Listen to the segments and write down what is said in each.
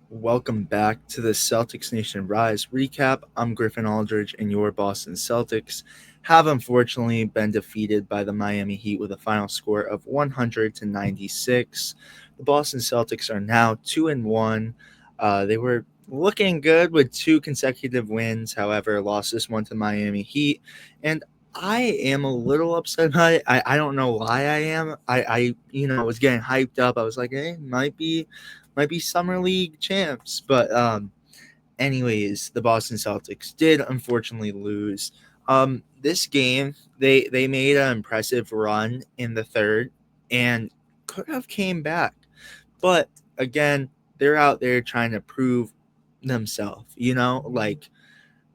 Welcome back to the Celtics Nation Rise recap. I'm Griffin Aldridge, and your Boston Celtics have unfortunately been defeated by the Miami Heat with a final score of 100-96. The Boston Celtics are now 2-1. They were looking good with two consecutive wins, however, lost this one to Miami Heat, and I am a little upset by it. I don't know why I am. I was getting hyped up. I was like, hey, might be summer league champs. But anyways, the Boston Celtics did unfortunately lose. This game they made an impressive run in the third and could have came back, but again, they're out there trying to prove themselves. Like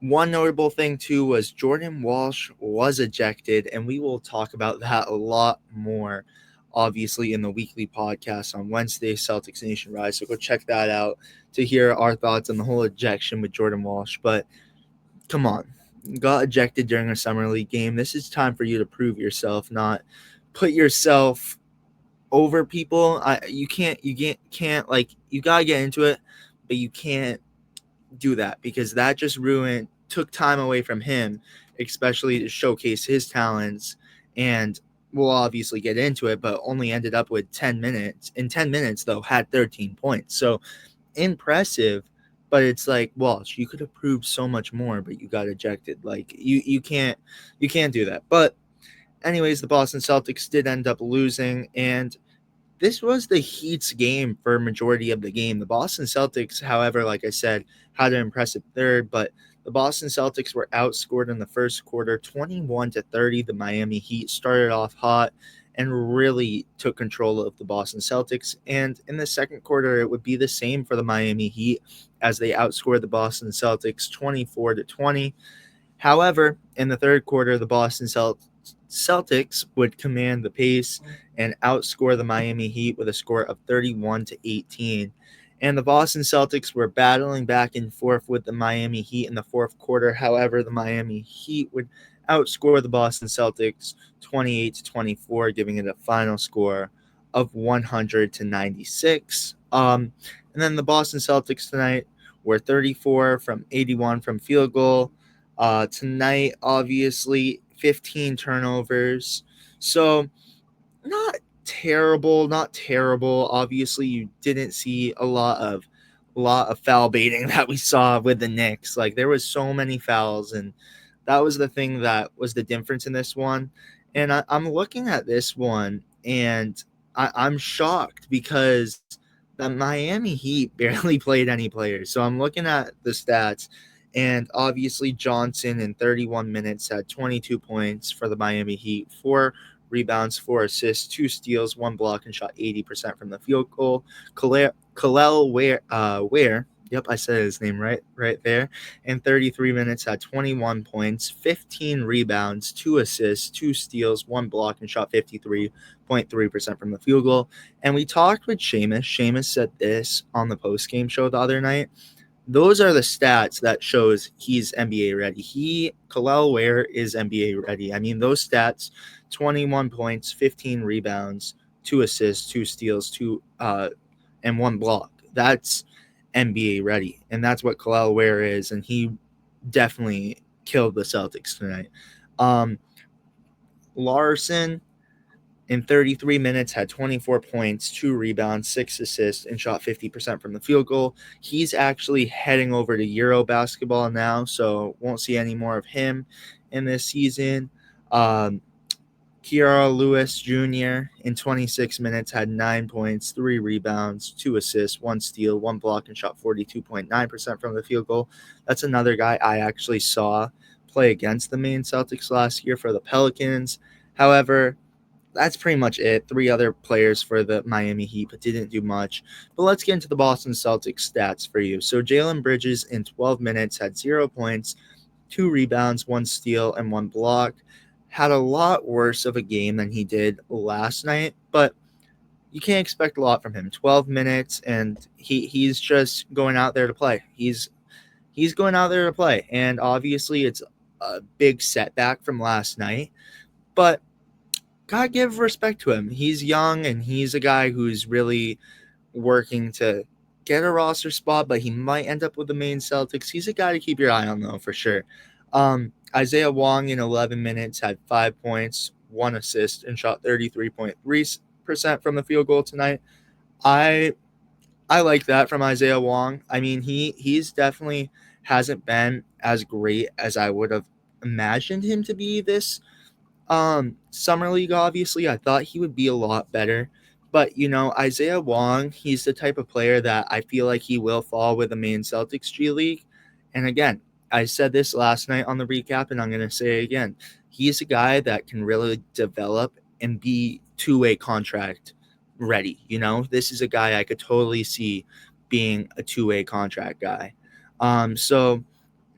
one notable thing too was Jordan Walsh was ejected, and we will talk about that a lot more, obviously, in the weekly podcast on Wednesday, Celtics Nation Rise. So go check that out to hear our thoughts on the whole ejection with Jordan Walsh. But come on, got ejected during a summer league game. This is time for you to prove yourself, not put yourself over people. You can't like you gotta get into it, but you can't do that because that just took time away from him, especially to showcase his talents. And we'll obviously get into it, but only ended up with 10 minutes. In 10 minutes, though, had 13 points. So impressive, but it's like, Walsh, you could have proved so much more, but you got ejected. Like you can't do that. But anyways, the Boston Celtics did end up losing, and this was the Heat's game for a majority of the game. The Boston Celtics, however, like I said, had an impressive third, but the Boston Celtics were outscored in the first quarter 21-30. The Miami Heat started off hot and really took control of the Boston Celtics. And in the second quarter, it would be the same for the Miami Heat as they outscored the Boston Celtics 24-20. However, in the third quarter, the Boston Celtics would command the pace and outscore the Miami Heat with a score of 31-18. And the Boston Celtics were battling back and forth with the Miami Heat in the fourth quarter. However, the Miami Heat would outscore the Boston Celtics 28-24, giving it a final score of 100-96. And then the Boston Celtics tonight were 34 from 81 from field goal. Tonight, obviously, 15 turnovers. So not terrible. Obviously, you didn't see a lot of foul baiting that we saw with the Knicks. Like there was so many fouls, and that was the thing that was the difference in this one. And I'm looking at this one, and I'm shocked because the Miami Heat barely played any players. So I'm looking at the stats, and obviously Johnson in 31 minutes had 22 points for the Miami Heat, 4 rebounds, 4 assists, 2 steals, 1 block, and shot 80% from the field goal. Kalel Ware, yep, I said his name right there. In 33 minutes, had 21 points, 15 rebounds, 2 assists, 2 steals, 1 block, and shot 53.3% from the field goal. And we talked with Seamus. Seamus said this on the post-game show the other night. Those are the stats that shows he's NBA ready. Kalel Ware is NBA ready. I mean, those stats, 21 points, 15 rebounds, 2 assists, 2 steals, and 1 block. That's NBA ready. And that's what Kalel Ware is. And he definitely killed the Celtics tonight. Um, Larson in 33 minutes had 24 points, 2 rebounds, 6 assists, and shot 50% from the field goal. He's actually heading over to Euro basketball now, so won't see any more of him in this season. Kiara Lewis Jr. in 26 minutes had 9 points, 3 rebounds, 2 assists, 1 steal, 1 block, and shot 42.9% from the field goal. That's another guy I actually saw play against the main Celtics last year for the Pelicans. However, that's pretty much it. 3 other players for the Miami Heat, but didn't do much. But let's get into the Boston Celtics stats for you. So Jalen Bridges in 12 minutes had 0 points, 2 rebounds, 1 steal, and 1 block. Had a lot worse of a game than he did last night, but you can't expect a lot from him. 12 minutes, and he's just going out there to play. He's going out there to play, and obviously it's a big setback from last night, but gotta give respect to him. He's young, and he's a guy who's really working to get a roster spot, but he might end up with the main Celtics. He's a guy to keep your eye on, though, for sure. Isaiah Wong in 11 minutes had 5 points, 1 assist, and shot 33.3% from the field goal tonight. I I like that from Isaiah Wong. I mean, he's definitely hasn't been as great as I would have imagined him to be this summer league. Obviously, I thought he would be a lot better, but Isaiah Wong, he's the type of player that I feel like he will fall with the main Celtics G League. And again, I said this last night on the recap, and I'm gonna say it again. He's a guy that can really develop and be two-way contract ready. This is a guy I could totally see being a two-way contract guy. So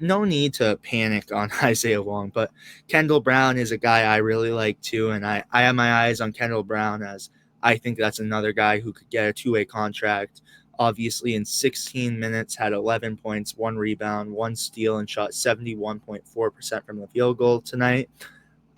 no need to panic on Isaiah Wong, but Kendall Brown is a guy I really like too, and I have my eyes on Kendall Brown, as I think that's another guy who could get a two-way contract. Obviously, in 16 minutes, had 11 points, 1 rebound, 1 steal, and shot 71.4% from the field goal tonight.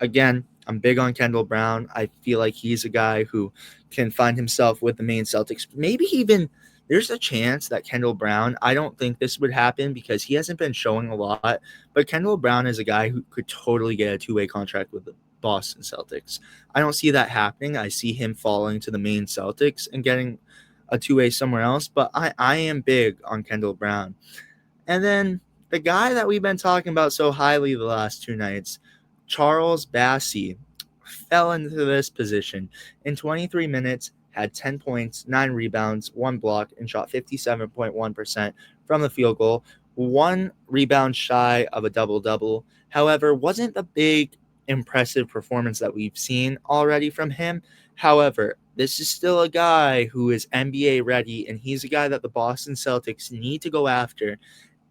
Again, I'm big on Kendall Brown. I feel like he's a guy who can find himself with the main Celtics. Maybe even there's a chance that Kendall Brown, I don't think this would happen because he hasn't been showing a lot, but Kendall Brown is a guy who could totally get a two-way contract with the Boston Celtics. I don't see that happening. I see him falling to the main Celtics and getting a two-way somewhere else, but I am big on Kendall Brown. And then the guy that we've been talking about so highly the last 2 nights, Charles Bassey, fell into this position. In 23 minutes, had 10 points, 9 rebounds, 1 block, and shot 57.1% from the field goal. 1 rebound shy of a double-double. However, wasn't the big impressive performance that we've seen already from him. However, this is still a guy who is NBA ready, and he's a guy that the Boston Celtics need to go after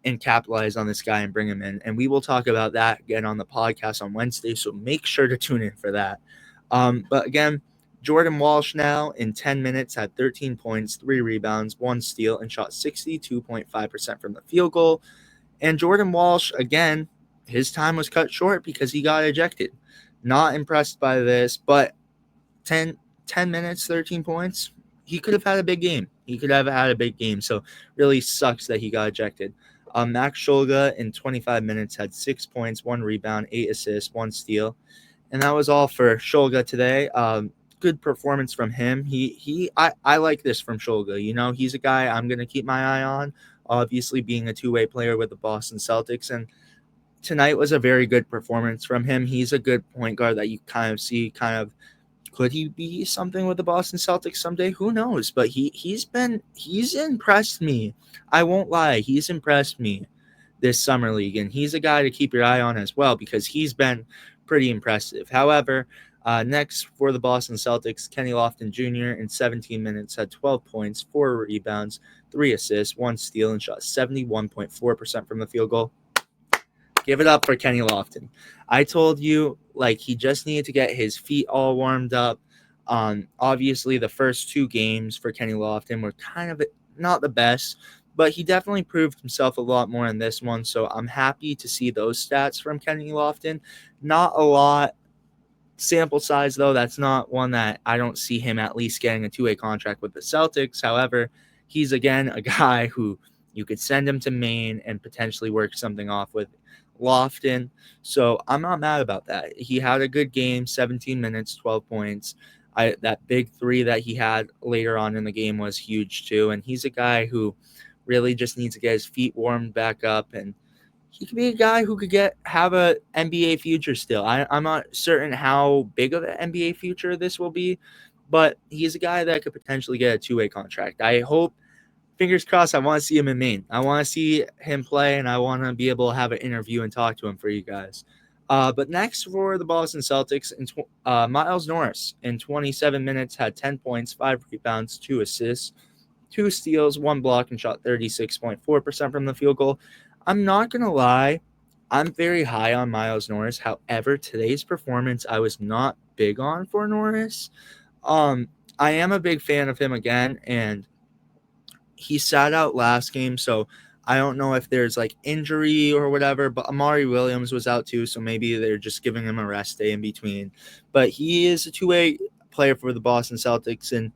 and capitalize on this guy and bring him in. And we will talk about that again on the podcast on Wednesday, so make sure to tune in for that. But again, Jordan Walsh now in 10 minutes had 13 points, 3 rebounds, 1 steal, and shot 62.5% from the field goal. And Jordan Walsh, again, his time was cut short because he got ejected. Not impressed by this, but 10 minutes, 13 points, he could have had a big game. He could have had a big game. So really sucks that he got ejected. Max Shulga in 25 minutes had 6 points, 1 rebound, 8 assists, 1 steal. And that was all for Shulga today. Good performance from him. I like this from Shulga. He's a guy I'm going to keep my eye on, obviously being a two-way player with the Boston Celtics. And tonight was a very good performance from him. He's a good point guard that you kind of see could he be something with the Boston Celtics someday? Who knows? But he's impressed me. I won't lie, he's impressed me this summer league, and he's a guy to keep your eye on as well because he's been pretty impressive. However, next for the Boston Celtics, Kenny Lofton Jr. in 17 minutes had 12 points, 4 rebounds, 3 assists, 1 steal, and shot 71.4% from the field goal. Give it up for Kenny Lofton. I told you, he just needed to get his feet all warmed up. Obviously, the first 2 games for Kenny Lofton were kind of not the best, but he definitely proved himself a lot more in this one. So I'm happy to see those stats from Kenny Lofton. Not a lot sample size, though. That's not one that I don't see him at least getting a two-way contract with the Celtics. However, he's, again, a guy who you could send him to Maine and potentially work something off with Lofton. So I'm not mad about that. He had a good game, 17 minutes, 12 points. That big 3 that he had later on in the game was huge too. And he's a guy who really just needs to get his feet warmed back up, and he could be a guy who could have a NBA future still. I'm not certain how big of an NBA future this will be, but he's a guy that could potentially get a two-way contract. I hope, fingers crossed, I want to see him in Maine. I want to see him play, and I want to be able to have an interview and talk to him for you guys. But next for the Boston Celtics, Miles Norris in 27 minutes had 10 points, 5 rebounds, 2 assists, 2 steals, 1 block, and shot 36.4% from the field goal. I'm not going to lie, I'm very high on Miles Norris. However, today's performance I was not big on for Norris. I am a big fan of him again, and he sat out last game, so I don't know if there's injury or whatever, but Amari Williams was out too, so maybe they're just giving him a rest day in between. But he is a two-way player for the Boston Celtics, and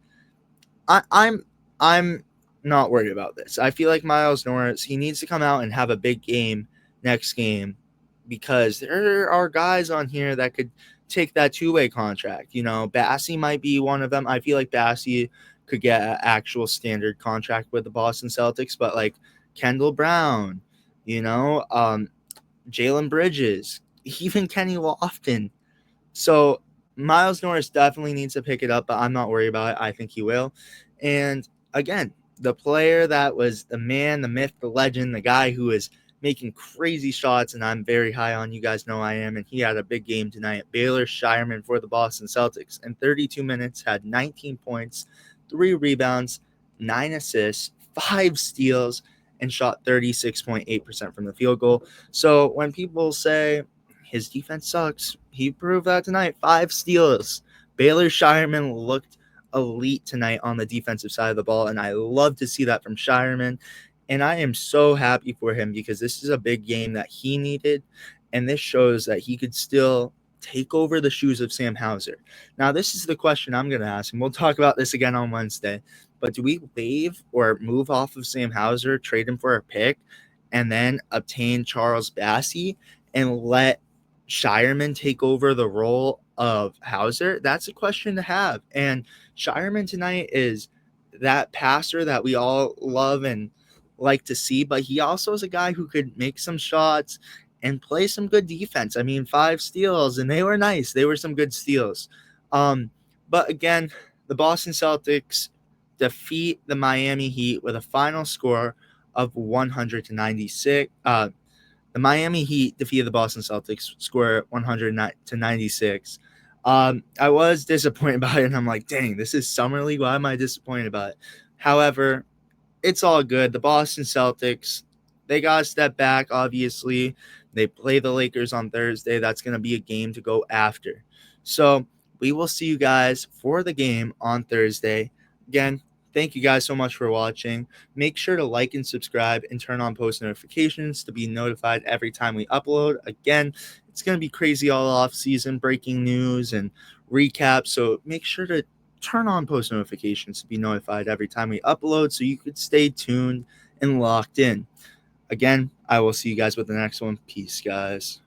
I'm not worried about this. I feel like Miles Norris, he needs to come out and have a big game next game because there are guys on here that could take that two-way contract. You know, Bassie might be one of them. I feel like Bassie could get an actual standard contract with the Boston Celtics, but like Kendall Brown, you know, Jalen Bridges, even Kenny Lofton. So Miles Norris definitely needs to pick it up, but I'm not worried about it. I think he will. And again, the player that was the man, the myth, the legend, the guy who is making crazy shots, and I'm very high on. You guys know I am, and he had a big game tonight. Baylor Shireman for the Boston Celtics in 32 minutes had 19 points, 3 rebounds, 9 assists, 5 steals, and shot 36.8% from the field goal. So when people say his defense sucks, he proved that tonight. 5 steals. Baylor Shireman looked elite tonight on the defensive side of the ball, and I love to see that from Shireman. And I am so happy for him because this is a big game that he needed, and this shows that he could still take over the shoes of Sam Hauser. Now, this is the question I'm going to ask, and we'll talk about this again on Wednesday. But do we waive or move off of Sam Hauser, trade him for a pick, and then obtain Charles Bassie and let Shireman take over the role of Hauser? That's a question to have. And Shireman tonight is that passer that we all love and like to see, but he also is a guy who could make some shots and play some good defense. I mean, 5 steals, and they were nice. They were some good steals. But again, the Boston Celtics defeat the Miami Heat with a final score of 100-96. The Miami Heat defeated the Boston Celtics, score 100-96. I was disappointed about it, and I'm like, dang, this is Summer League. Why am I disappointed about it? However, it's all good. The Boston Celtics, they got to step back, obviously. They play the Lakers on Thursday. That's going to be a game to go after. So we will see you guys for the game on Thursday. Again, thank you guys so much for watching. Make sure to like and subscribe and turn on post notifications to be notified every time we upload. Again, it's going to be crazy all off season, breaking news and recaps. So make sure to turn on post notifications to be notified every time we upload so you could stay tuned and locked in. Again, I will see you guys with the next one. Peace, guys.